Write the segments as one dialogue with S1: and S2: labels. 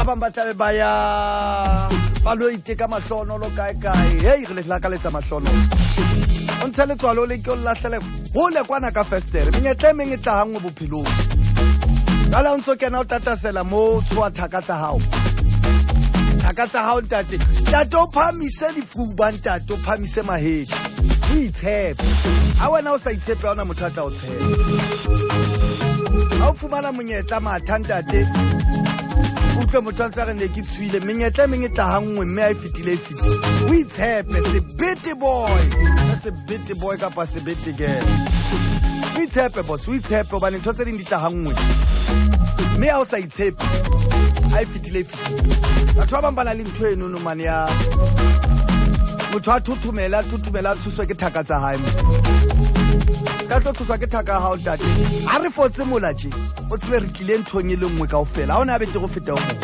S1: bang ba tlabe ba ya ba lo iteka mahlono lo kae hey re le hlakaletsa mahlono o ntsha letswalo le ke o lahlele hole kwana ka festere menyetla meng e tla hangwe bophelong kala o ntso kena o tatasela mo tswa thaka tsa hao ntate o phamise difuba ntate o phamise mahedi o itshepe a wena o sa itshepe ha ona motho a tla o tshepa ha o fumana monyetla matha ntate utlwe motho a ntse re ne ke tshwile menyetla meng e tla hangwe mme a e fetile o itshepe sebete boy kapa sebete girl o itshepe boss o itshepe hobane ntho tse ding di tla hangwe mme ha o sa itshepe a e fetile batho ba bang ba na le ntho eno no mane ya motho a thuthumela thuswa ke thaka tsa hae ka tlo thuswa ke thaka ya hao tate a re fotse mola tje o tsebe re tlile nthong e le nngwe kaofela ha o ne a bete go feta o mo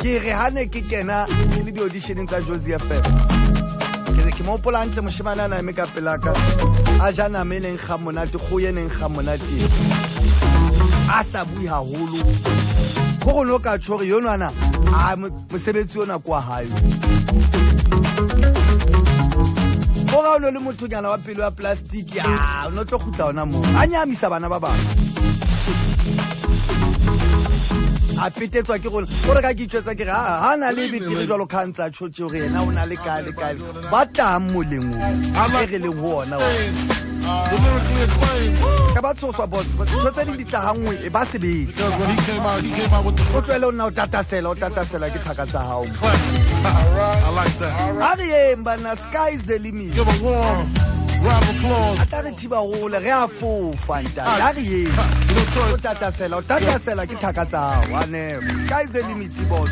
S1: ke re hane ke kena ke le di-auditioneng tsa Josie FM ke re ke mo pola ntle moshimana na eme ka pelaka a ja nama e leng ga monate go ye neng ga monate a sa bui haholo go go no ka tshore yo nwana a mosebetsi yona kwa hayo go ga o le mothonyana wa pelo ya plastic ya o no tlo khutla ona mo a nyamisa bana ba bang a petetswa ke gore ka ke itshwetsa ke re ha na le betile jalo khantsa tshotse gore yena o na le kale ba tlang moleng o re leng ho ona ka ba tshoswa boss tshotse di tla hangwe e ba sebetse o tlwele o nna o tatasela ke thaka tsa hao a re yeng bana sky is the limit
S2: Give a warm round of applause.
S1: a tla re thiba gole re a fofa ntate a re yeng o tatasela ke thaka tsa hao sky is the limit boss